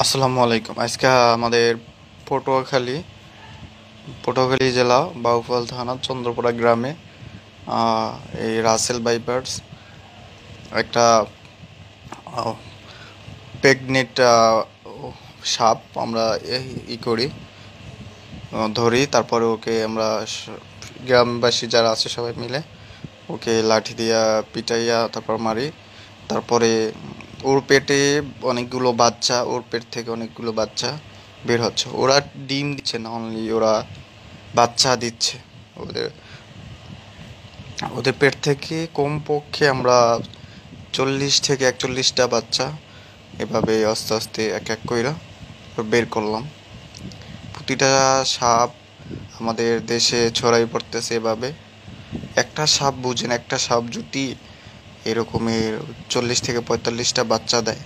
আসসালামু আলাইকুম। আজকে আমাদের পটুয়াখালী পটুয়াখালী জেলা বাউফল থানা চন্দ্রপাড়া গ্রামে আহ, এই রাসেল বাইপার্স একটা প্রেগনেন্ট সাপ আমরা করি, ধরি। তারপরে ওকে আমরা গ্রামবাসী যারা আছে সবাই মিলে ওকে লাঠি দিয়া পিটাইয়া তারপর মারি। তারপরে ওর পেটে অনেকগুলো বাচ্চা, ওর পেট থেকে অনেকগুলো বাচ্চা বের হচ্ছে। ওরা ডিম দিচ্ছে না, অনলি ওরা বাচ্চা দিচ্ছে। ওদের ওদের পেট থেকে কমপক্ষে আমরা 40 থেকে 41টা বাচ্চা এভাবে আস্তে আস্তে এক এক কইরা বের করলাম। প্রতিটা সাপ আমাদের দেশে ছড়াই পড়তেছে এভাবে। একটা সাপ বুঝেন, একটা সাপ যদি এরকমের 40 থেকে 45টা বাচ্চা দেয়,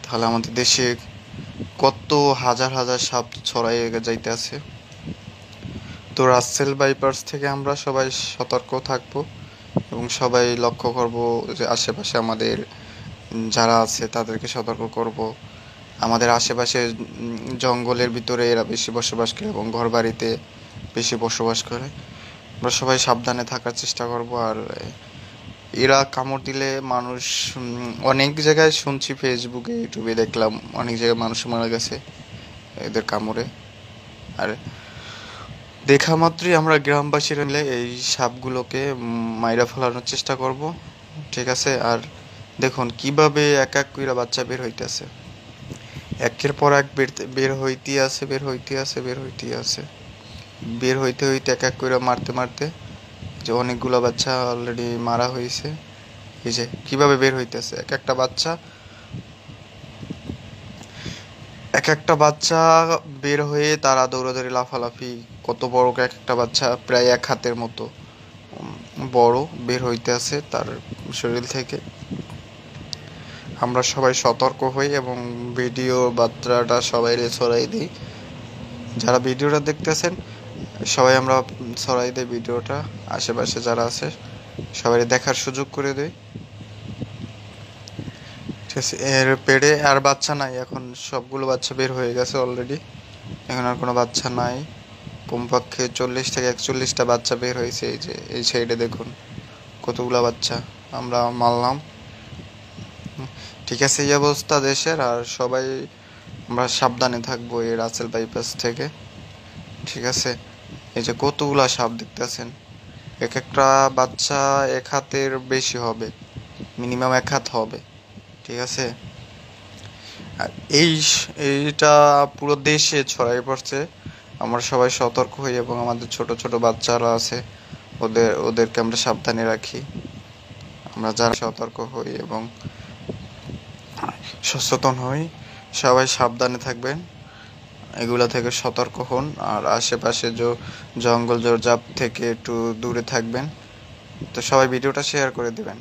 তাহলে আমাদের দেশে কত হাজার হাজার সাপ ছড়াই যাইতে আছে। তো রাসেল বাইপার্স থেকে আমরা সবাই সতর্ক থাকব এবং সবাই লক্ষ্য করব যে আশেপাশে আমাদের যারা আছে তাদেরকে সতর্ক করব। আমাদের আশেপাশে জঙ্গলের ভিতরে এরা বেশি বসবাস করে এবং ঘরবাড়িতে বেশি বসবাস করে। আমরা সবাই সাবধানে থাকার চেষ্টা করব। আর এরা কামড় দিলে মানুষ, অনেক জায়গায় শুনছি, ফেসবুকে ইউটিউবে দেখলাম অনেক জায়গায় মানুষ মারা গেছে এদের কামড়ে। আর দেখা মাত্রই আমরা গ্রামবাসীরা মিলে এই সাপগুলোকে মাইরা ফেলানোর চেষ্টা করব, ঠিক আছে? আর দেখুন কিভাবে এক এক কইরা বাচ্চা বের হইতেছে, একের পর এক বের হইতে আছে, বের হইতে আছে, বের হইতে আছে, বের হইতে হইতে এক এক কইরা মারতে মারতে যে অনেকগুলো বাচ্চা অলরেডি মারা হয়েছে। এই যে কিভাবে বের হইতেছে এক একটা বাচ্চা, এক একটা বাচ্চা বের হয়ে তারা দৌড়াদৌড়ি লাফালাফি, কত বড় এক একটা বাচ্চা, প্রায় এক হাতের মতো বড় বের হইতে আছে তার শরীর থেকে। আমরা সবাই সতর্ক হই এবং ভিডিও বার্তাটা সবাই ছড়াই দিই। যারা ভিডিওটা দেখতেছেন সবাই আমরা ছড়াই দিই ভিডিওটা, আশেপাশে যারা আছে সবাই দেখার সুযোগ করে দেই, ঠিক আছে? এর পেটে আর বাচ্চা নাই এখন, সবগুলো বাচ্চা বের হয়ে গেছে অলরেডি। এখন আর কোনো বাচ্চা নাই। কমপক্ষে 40 থেকে 41টা বাচ্চা বের হয়েছে। এই যে এই সাইডে দেখুন কতগুলা বাচ্চা আমরা মারলাম। ঠিক আছে, এই অবস্থা দেশের। আর সবাই আমরা সাবধানে থাকবো এই রাসেল বাইপাস থেকে, ঠিক আছে? এই যে কতগুলা সাপ দেখতেছেন, এক একটা বাচ্চা এক হাতের বেশি হবে, মিনিমাম এক হাত হবে, ঠিক আছে? আর এইটা পুরো দেশে ছড়াই পড়ছে। আমরা সবাই সতর্ক হই এবং আমাদের ছোট ছোট বাচ্চারা আছে ওদেরকে আমরা সাবধানে রাখি। আমরা যারা সতর্ক হই এবং সচেতন হই, সবাই সাবধানে থাকবেন, এগুলা থেকে সতর্ক হন। আর আশেপাশে জঙ্গল জোরজাপ থেকে একটু দূরে থাকবেন। তো সবাই ভিডিওটা শেয়ার করে দিবেন।